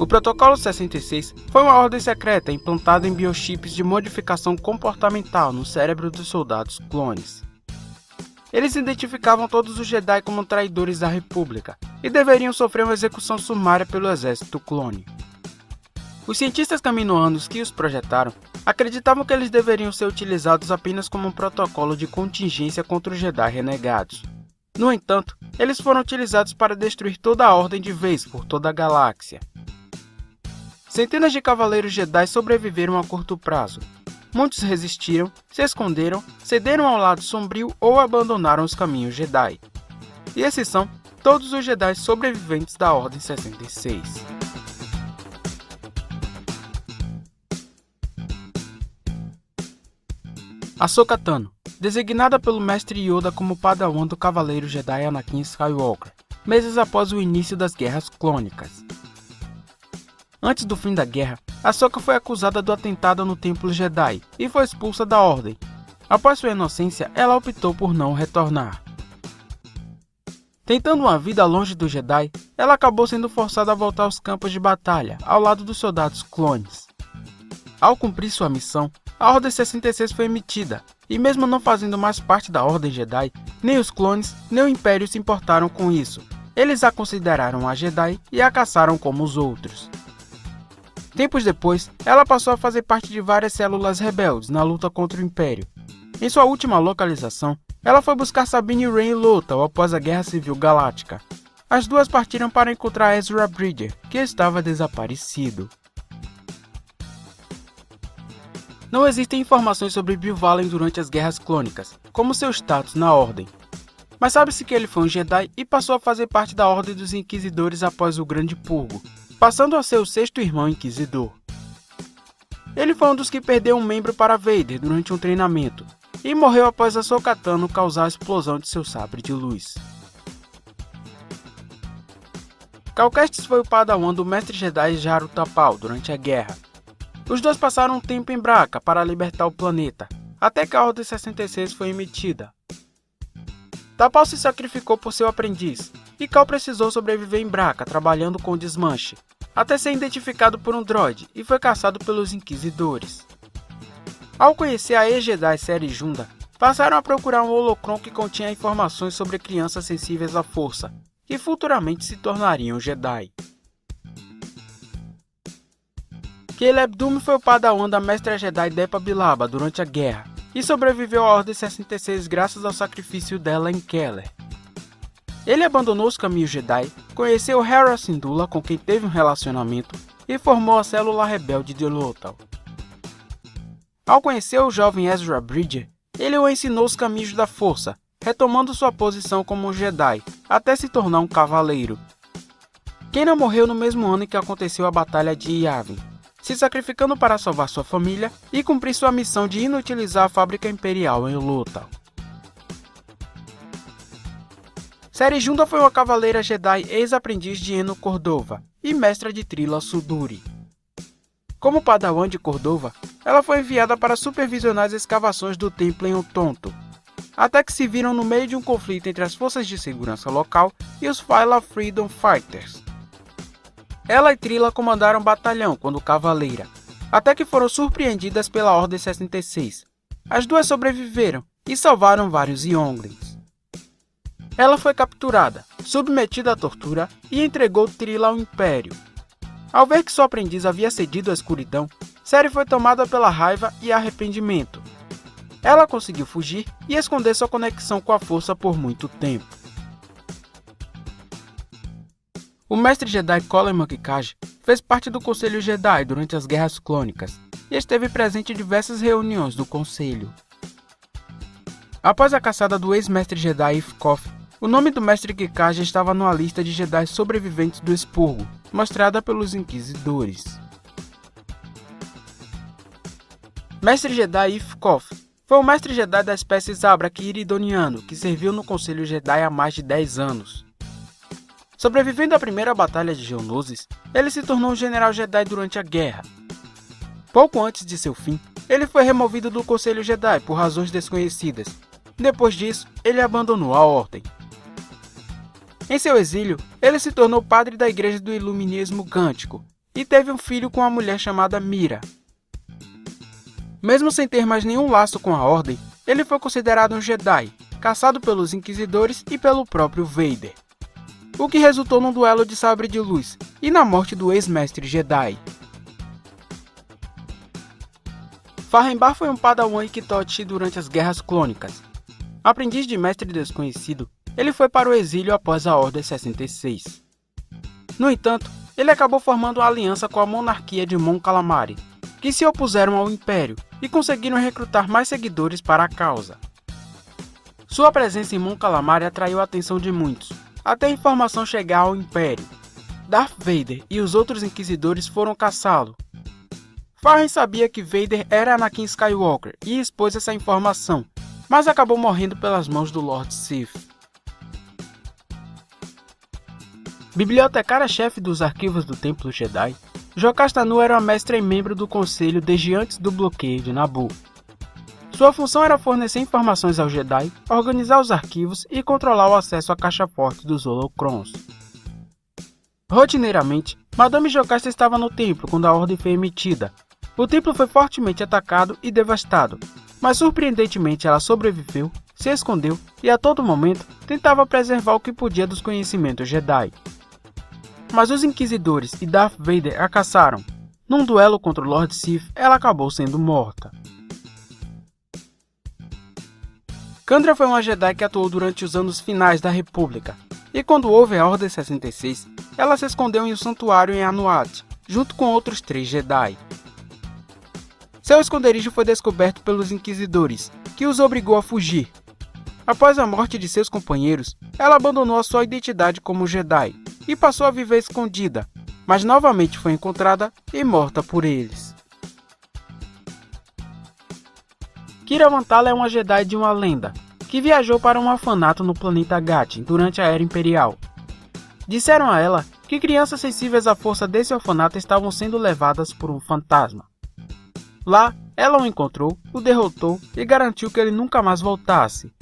O Protocolo 66 foi uma ordem secreta implantada em biochips de modificação comportamental no cérebro dos soldados clones. Eles identificavam todos os Jedi como traidores da República e deveriam sofrer uma execução sumária pelo exército clone. Os cientistas caminoanos que os projetaram acreditavam que eles deveriam ser utilizados apenas como um protocolo de contingência contra os Jedi renegados. No entanto, eles foram utilizados para destruir toda a Ordem de vez por toda a galáxia. Centenas de cavaleiros Jedi sobreviveram a curto prazo. Muitos resistiram, se esconderam, cederam ao lado sombrio ou abandonaram os caminhos Jedi. E esses são todos os Jedi sobreviventes da Ordem 66. Ahsoka Tano, designada pelo Mestre Yoda como Padawan do Cavaleiro Jedi Anakin Skywalker, meses após o início das Guerras Clônicas. Antes do fim da guerra, Ahsoka foi acusada do atentado no Templo Jedi e foi expulsa da Ordem. Após sua inocência, ela optou por não retornar. Tentando uma vida longe do Jedi, ela acabou sendo forçada a voltar aos campos de batalha, ao lado dos soldados clones. Ao cumprir sua missão, a Ordem 66 foi emitida, e mesmo não fazendo mais parte da Ordem Jedi, nem os clones nem o Império se importaram com isso. Eles a consideraram a Jedi e a caçaram como os outros. Tempos depois, ela passou a fazer parte de várias células rebeldes na luta contra o Império. Em sua última localização, ela foi buscar Sabine Wren e Lothal após a Guerra Civil Galáctica. As duas partiram para encontrar Ezra Bridger, que estava desaparecido. Não existem informações sobre Bill Vallen durante as Guerras Clônicas, como seu status na Ordem. Mas sabe-se que ele foi um Jedi e passou a fazer parte da Ordem dos Inquisidores após o Grande Purgo, passando a ser o sexto irmão Inquisidor. Ele foi um dos que perdeu um membro para Vader durante um treinamento, e morreu após Ahsoka Tano causar a explosão de seu sabre de luz. Cal Kestis foi o Padawan do Mestre Jedi Jaro Tapal durante a guerra. Os dois passaram um tempo em Braca para libertar o planeta, até que a Ordem 66 foi emitida. Tapal se sacrificou por seu aprendiz, e Cal precisou sobreviver em Braca trabalhando com o desmanche, até ser identificado por um droide e foi caçado pelos Inquisidores. Ao conhecer a ex-Jedi Seri Junda, passaram a procurar um holocron que continha informações sobre crianças sensíveis à força, que futuramente se tornariam Jedi. Caleb Dume foi o Padawan da Mestra Jedi Depa Billaba durante a guerra, e sobreviveu à Ordem 66 graças ao sacrifício dela em Keller. Ele abandonou os caminhos Jedi, conheceu Hera Syndulla, com quem teve um relacionamento, e formou a célula rebelde de Lothal. Ao conhecer o jovem Ezra Bridger, ele o ensinou os caminhos da força, retomando sua posição como um Jedi, até se tornar um cavaleiro. Kanan morreu no mesmo ano em que aconteceu a Batalha de Yavin, se sacrificando para salvar sua família e cumprir sua missão de inutilizar a fábrica imperial em Lothal. Seri Junda foi uma cavaleira Jedi ex-aprendiz de Eno Cordova e mestra de Trilla Suduri. Como Padawan de Cordova, ela foi enviada para supervisionar as escavações do templo em Utonto, até que se viram no meio de um conflito entre as forças de segurança local e os Phyla Freedom Fighters. Ela e Trilla comandaram um batalhão quando cavaleira, até que foram surpreendidas pela Ordem 66. As duas sobreviveram e salvaram vários Younglings. Ela foi capturada, submetida à tortura e entregou Trilla ao Império. Ao ver que sua aprendiz havia cedido à escuridão, Seri foi tomada pela raiva e arrependimento. Ela conseguiu fugir e esconder sua conexão com a força por muito tempo. O mestre Jedi Colin McCage fez parte do Conselho Jedi durante as Guerras Clônicas e esteve presente em diversas reuniões do Conselho. Após a caçada do ex-mestre Jedi Ith Kof, o nome do mestre Kikage estava numa lista de Jedi sobreviventes do expurgo, mostrada pelos Inquisidores. Mestre Jedi Ith Kof foi o mestre Jedi da espécie Zabrak Iridoniano, que serviu no Conselho Jedi há mais de 10 anos. Sobrevivendo à primeira batalha de Geonosis, ele se tornou um general Jedi durante a guerra. Pouco antes de seu fim, ele foi removido do Conselho Jedi por razões desconhecidas. Depois disso, ele abandonou a Ordem. Em seu exílio, ele se tornou padre da Igreja do Iluminismo Gântico e teve um filho com uma mulher chamada Mira. Mesmo sem ter mais nenhum laço com a Ordem, ele foi considerado um Jedi, caçado pelos Inquisidores e pelo próprio Vader, o que resultou num duelo de sabre de luz e na morte do ex-mestre Jedi. Farrenbar foi um padawan Ikitochi durante as Guerras Clônicas. Aprendiz de mestre desconhecido, ele foi para o exílio após a Ordem 66. No entanto, ele acabou formando uma aliança com a monarquia de Mon Calamari, que se opuseram ao Império e conseguiram recrutar mais seguidores para a causa. Sua presença em Mon Calamari atraiu a atenção de muitos, até a informação chegar ao Império. Darth Vader e os outros Inquisidores foram caçá-lo. Farren sabia que Vader era Anakin Skywalker e expôs essa informação, mas acabou morrendo pelas mãos do Lord Sith. Bibliotecária-chefe dos arquivos do Templo Jedi, Jocasta Nu era uma mestra e membro do Conselho desde antes do bloqueio de Naboo. Sua função era fornecer informações aos Jedi, organizar os arquivos e controlar o acesso à caixa forte dos Holocrons. Rotineiramente, Madame Jocasta estava no templo quando a ordem foi emitida. O templo foi fortemente atacado e devastado, mas surpreendentemente ela sobreviveu, se escondeu e a todo momento tentava preservar o que podia dos conhecimentos Jedi. Mas os Inquisidores e Darth Vader a caçaram. Num duelo contra o Lord Sith, ela acabou sendo morta. Kandra foi uma Jedi que atuou durante os anos finais da República, e quando houve a Ordem 66, ela se escondeu em um santuário em Anuat, junto com outros 3 Jedi. Seu esconderijo foi descoberto pelos Inquisidores, que os obrigou a fugir. Após a morte de seus companheiros, ela abandonou a sua identidade como Jedi e passou a viver escondida, mas novamente foi encontrada e morta por eles. Kira Vantala é uma Jedi de uma lenda, que viajou para um orfanato no planeta Gatin durante a Era Imperial. Disseram a ela que crianças sensíveis à força desse orfanato estavam sendo levadas por um fantasma. Lá, ela o encontrou, o derrotou e garantiu que ele nunca mais voltasse.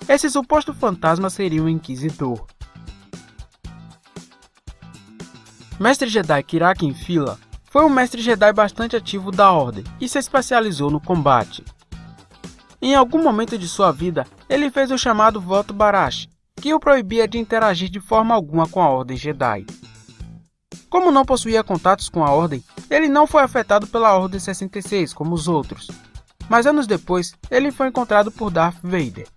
Esse suposto fantasma seria um Inquisidor. Mestre Jedi Kiraki Infila foi um mestre Jedi bastante ativo da Ordem e se especializou no combate. Em algum momento de sua vida, ele fez o chamado Voto Barash, que o proibia de interagir de forma alguma com a Ordem Jedi. Como não possuía contatos com a Ordem, ele não foi afetado pela Ordem 66 como os outros, mas anos depois, ele foi encontrado por Darth Vader.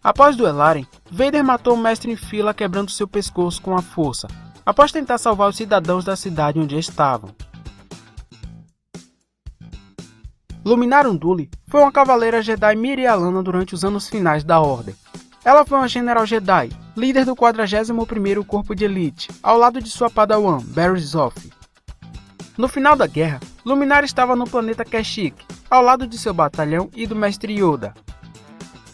Após duelarem, Vader matou o mestre Infila quebrando seu pescoço com a força, após tentar salvar os cidadãos da cidade onde estavam. Luminara Unduli foi uma cavaleira Jedi Mirialana durante os anos finais da Ordem. Ela foi uma General Jedi, líder do 41º Corpo de Elite, ao lado de sua padawan, Barry Zoff. No final da guerra, Luminara estava no planeta Kashyyyk, ao lado de seu batalhão e do mestre Yoda.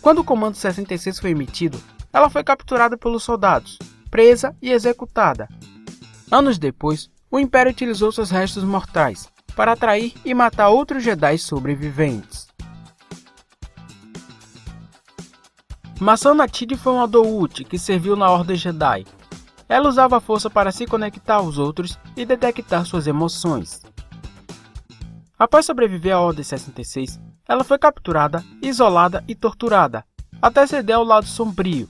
Quando o Comando 66 foi emitido, ela foi capturada pelos soldados, presa e executada. Anos depois, o Império utilizou seus restos mortais para atrair e matar outros Jedi sobreviventes. Masana Tid foi uma Dout que serviu na Ordem Jedi. Ela usava a força para se conectar aos outros e detectar suas emoções. Após sobreviver à Ordem 66, ela foi capturada, isolada e torturada, até ceder ao lado sombrio.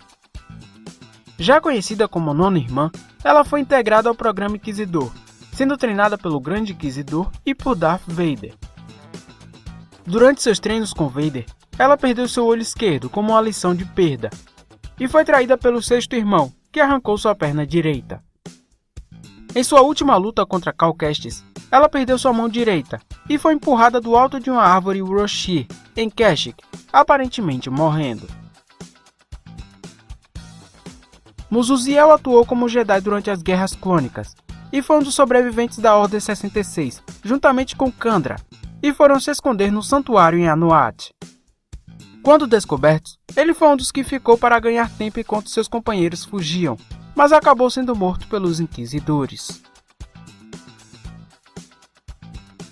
Já conhecida como Nona Irmã, ela foi integrada ao programa Inquisidor, sendo treinada pelo Grande Inquisidor e por Darth Vader. Durante seus treinos com Vader, ela perdeu seu olho esquerdo como uma lição de perda, e foi traída pelo sexto irmão, que arrancou sua perna direita. Em sua última luta contra Cal Kestis, ela perdeu sua mão direita e foi empurrada do alto de uma árvore Roshir, em Kashyyyk, aparentemente morrendo. Muzuziel atuou como Jedi durante as Guerras Clônicas e foi um dos sobreviventes da Ordem 66, juntamente com Kandra, e foram se esconder no santuário em Anuat. Quando descobertos, ele foi um dos que ficou para ganhar tempo enquanto seus companheiros fugiam, mas acabou sendo morto pelos Inquisidores.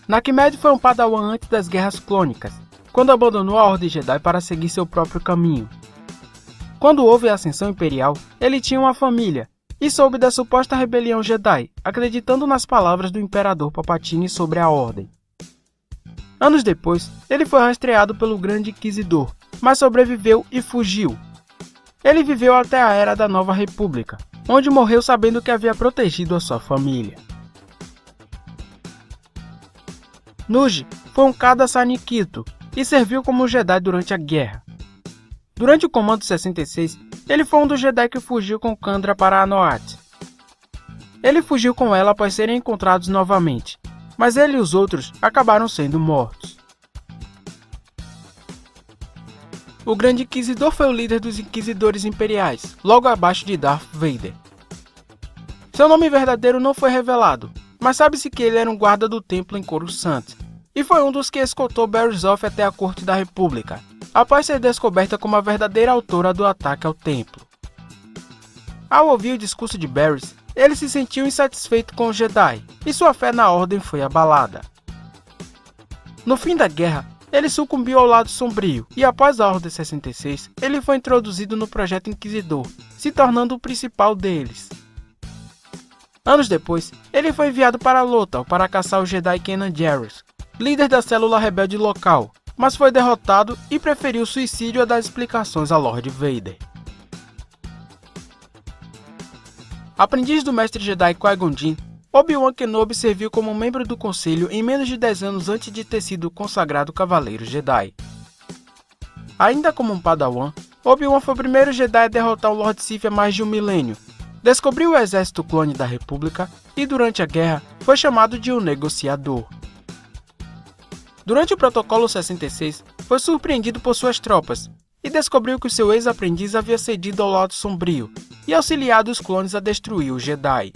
Nakimed foi um padawan antes das Guerras Clônicas, quando abandonou a Ordem Jedi para seguir seu próprio caminho. Quando houve a Ascensão Imperial, ele tinha uma família, e soube da suposta rebelião Jedi, acreditando nas palavras do Imperador Palpatine sobre a Ordem. Anos depois, ele foi rastreado pelo Grande Inquisidor, mas sobreviveu e fugiu. Ele viveu até a Era da Nova República, onde morreu sabendo que havia protegido a sua família. Nuge foi um Cada Saniquito e serviu como Jedi durante a guerra. Durante o Comando 66, ele foi um dos Jedi que fugiu com Kandra para Anoat. Ele fugiu com ela após serem encontrados novamente, mas ele e os outros acabaram sendo mortos. O Grande Inquisidor foi o líder dos Inquisidores Imperiais, logo abaixo de Darth Vader. Seu nome verdadeiro não foi revelado, mas sabe-se que ele era um guarda do templo em Coruscant, e foi um dos que escoltou Barriss Offee até a Corte da República, após ser descoberta como a verdadeira autora do ataque ao templo. Ao ouvir o discurso de Barriss, ele se sentiu insatisfeito com os Jedi, e sua fé na Ordem foi abalada. No fim da guerra, ele sucumbiu ao lado sombrio, e após a Ordem 66, ele foi introduzido no Projeto Inquisidor, se tornando o principal deles. Anos depois, ele foi enviado para Lothal para caçar o Jedi Kanan Jarrus, líder da célula rebelde local, mas foi derrotado e preferiu o suicídio a dar explicações a Lord Vader. Aprendiz do mestre Jedi Qui-Gon Jinn, Obi-Wan Kenobi serviu como membro do Conselho em menos de 10 anos antes de ter sido consagrado Cavaleiro Jedi. Ainda como um Padawan, Obi-Wan foi o primeiro Jedi a derrotar o Lord Sith há mais de um milênio, descobriu o exército clone da República e durante a guerra foi chamado de um negociador. Durante o Protocolo 66, foi surpreendido por suas tropas e descobriu que o seu ex-aprendiz havia cedido ao lado sombrio e auxiliado os clones a destruir os Jedi.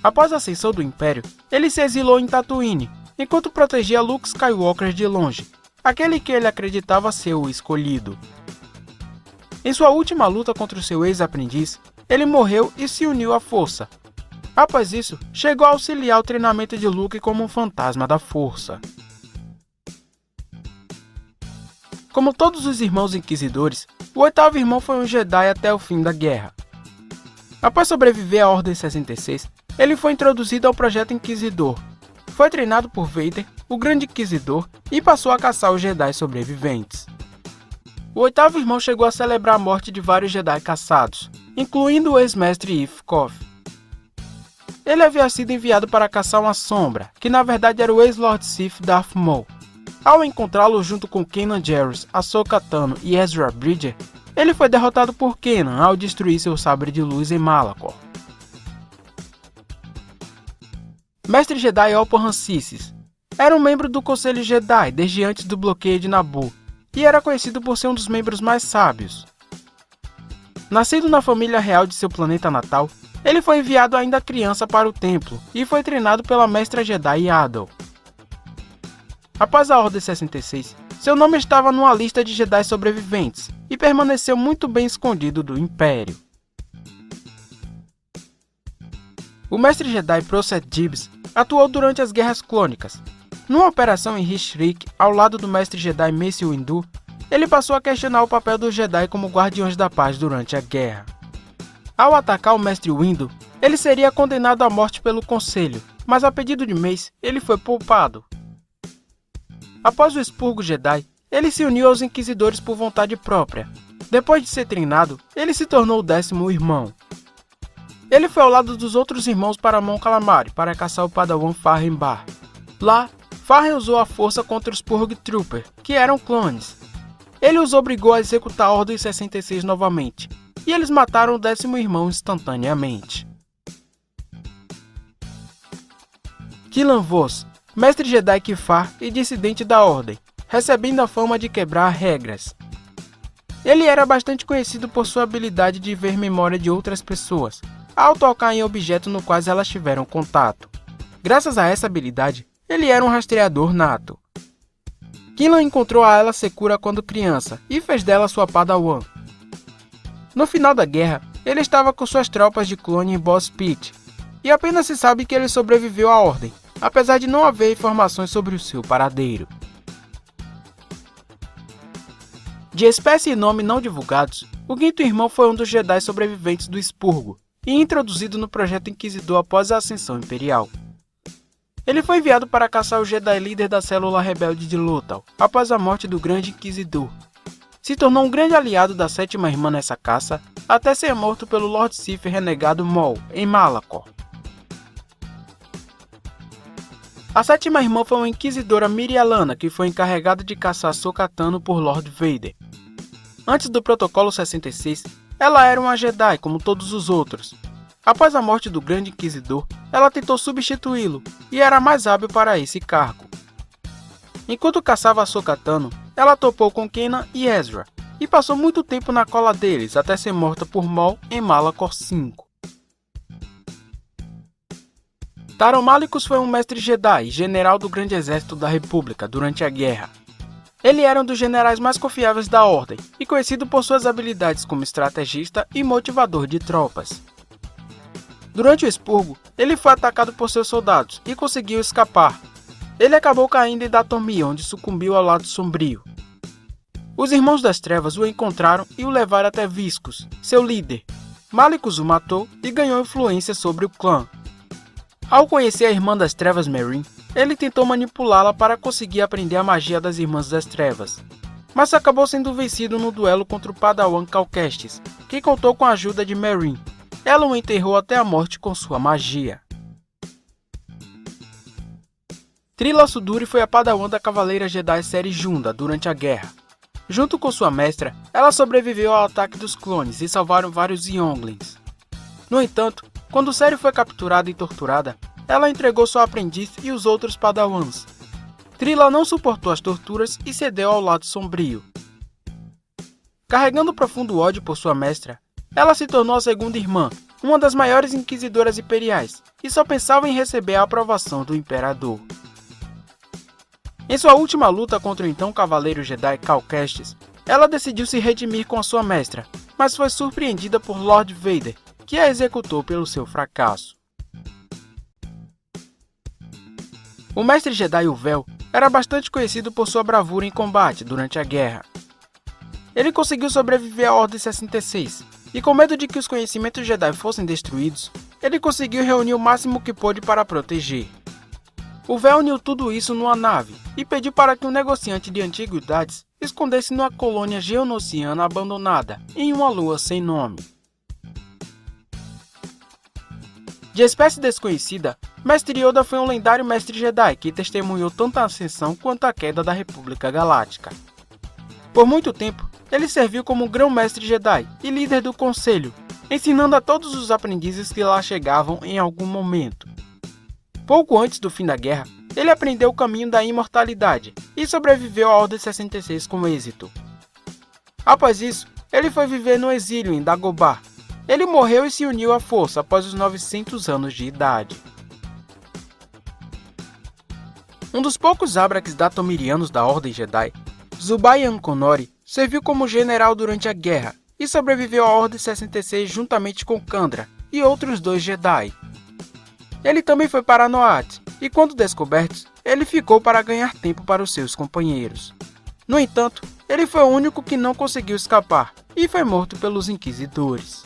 Após a ascensão do Império, ele se exilou em Tatooine, enquanto protegia Luke Skywalker de longe, aquele que ele acreditava ser o escolhido. Em sua última luta contra o seu ex-aprendiz, ele morreu e se uniu à Força. Após isso, chegou a auxiliar o treinamento de Luke como um fantasma da Força. Como todos os irmãos inquisidores, o oitavo irmão foi um Jedi até o fim da guerra. Após sobreviver à Ordem 66, ele foi introduzido ao Projeto Inquisidor, foi treinado por Vader, o Grande Inquisidor, e passou a caçar os Jedi sobreviventes. O oitavo irmão chegou a celebrar a morte de vários Jedi caçados, incluindo o ex-mestre Ith Kof. Ele havia sido enviado para caçar uma sombra, que na verdade era o ex-Lord Sith Darth Maul. Ao encontrá-lo junto com Kanan Jarrus, Ahsoka Tano e Ezra Bridger, ele foi derrotado por Kanan ao destruir seu sabre de luz em Malachor. Mestre Jedi Oppo Rancisis era um membro do Conselho Jedi desde antes do bloqueio de Naboo e era conhecido por ser um dos membros mais sábios. Nascido na família real de seu planeta natal, ele foi enviado ainda criança para o templo e foi treinado pela mestra Jedi Yaddle. Após a Ordem 66, seu nome estava numa lista de Jedi sobreviventes e permaneceu muito bem escondido do Império. O mestre Jedi Proceth Gibbs atuou durante as Guerras Clônicas. Numa operação em Hishrik, ao lado do mestre Jedi Mace Windu, ele passou a questionar o papel dos Jedi como guardiões da paz durante a guerra. Ao atacar o mestre Windu, ele seria condenado à morte pelo Conselho, mas a pedido de Mace, ele foi poupado. Após o expurgo Jedi, ele se uniu aos Inquisidores por vontade própria. Depois de ser treinado, ele se tornou o 10º irmão. Ele foi ao lado dos outros irmãos para Mon Calamari para caçar o Padawan Farren Barr. Lá, Farren usou a força contra os Purge Trooper, que eram clones. Ele os obrigou a executar a Ordem 66 novamente, e eles mataram o 10º irmão instantaneamente. Killan Vos, mestre Jedi Kifar e dissidente da Ordem, recebendo a fama de quebrar regras. Ele era bastante conhecido por sua habilidade de ver memória de outras pessoas, ao tocar em objetos no quais elas tiveram contato. Graças a essa habilidade, ele era um rastreador nato. Killan encontrou a Aayla Secura quando criança e fez dela sua Padawan. No final da guerra, ele estava com suas tropas de clone em Boss Pit, e apenas se sabe que ele sobreviveu à Ordem, apesar de não haver informações sobre o seu paradeiro. De espécie e nome não divulgados, o quinto irmão foi um dos Jedi sobreviventes do expurgo, e introduzido no Projeto Inquisidor após a Ascensão Imperial. Ele foi enviado para caçar o Jedi líder da célula rebelde de Lothal, após a morte do Grande Inquisidor. Se tornou um grande aliado da Sétima Irmã nessa caça, até ser morto pelo Lord Sith renegado Maul, em Malachor. A Sétima Irmã foi uma inquisidora mirialana que foi encarregada de caçar Ahsoka Tano por Lord Vader. Antes do Protocolo 66, ela era uma Jedi como todos os outros. Após a morte do Grande Inquisidor, ela tentou substituí-lo e era mais hábil para esse cargo. Enquanto caçava Ahsoka Tano, ela topou com Kanan e Ezra, e passou muito tempo na cola deles até ser morta por Maul em Malachor V. Taron Malicus foi um mestre Jedi e general do Grande Exército da República durante a Guerra. Ele era um dos generais mais confiáveis da Ordem e conhecido por suas habilidades como estrategista e motivador de tropas. Durante o expurgo, ele foi atacado por seus soldados e conseguiu escapar. Ele acabou caindo em Dathomir, onde sucumbiu ao lado sombrio. Os Irmãos das Trevas o encontraram e o levaram até Viscus, seu líder. Malicus o matou e ganhou influência sobre o clã. Ao conhecer a Irmã das Trevas Merrin, ele tentou manipulá-la para conseguir aprender a magia das Irmãs das Trevas, mas acabou sendo vencido no duelo contra o Padawan Cal Kestis, que contou com a ajuda de Merrin. Ela o enterrou até a morte com sua magia. Trilla Suduri foi a Padawan da Cavaleira Jedi Série Junda durante a guerra. Junto com sua mestra, ela sobreviveu ao ataque dos clones e salvaram vários Younglings. No entanto, quando Série foi capturada e torturada, ela entregou sua aprendiz e os outros Padawans. Trilla não suportou as torturas e cedeu ao lado sombrio. Carregando profundo ódio por sua mestra, ela se tornou a segunda irmã, uma das maiores inquisidoras imperiais, e só pensava em receber a aprovação do Imperador. Em sua última luta contra o então Cavaleiro Jedi Cal Kestis, ela decidiu se redimir com a sua mestra, mas foi surpreendida por Lord Vader, que a executou pelo seu fracasso. O Mestre Jedi Uvel era bastante conhecido por sua bravura em combate durante a guerra. Ele conseguiu sobreviver à Ordem 66, e com medo de que os conhecimentos Jedi fossem destruídos, ele conseguiu reunir o máximo que pôde para proteger. Uvel uniu tudo isso numa nave e pediu para que um negociante de antiguidades escondesse numa colônia geonosiana abandonada, em uma lua sem nome. De espécie desconhecida, Mestre Yoda foi um lendário Mestre Jedi que testemunhou tanto a ascensão quanto a queda da República Galáctica. Por muito tempo, ele serviu como Grão-Mestre Jedi e líder do Conselho, ensinando a todos os aprendizes que lá chegavam em algum momento. Pouco antes do fim da guerra, ele aprendeu o caminho da imortalidade e sobreviveu à Ordem 66 com êxito. Após isso, ele foi viver no exílio em Dagobah. Ele morreu e se uniu à Força após os 900 anos de idade. Um dos poucos Abrax datomirianos da Ordem Jedi, Zubai Ankonori serviu como general durante a guerra e sobreviveu à Ordem 66 juntamente com Kandra e outros 2 Jedi. Ele também foi para Noat, e quando descoberto, ele ficou para ganhar tempo para os seus companheiros. No entanto, ele foi o único que não conseguiu escapar, e foi morto pelos Inquisidores.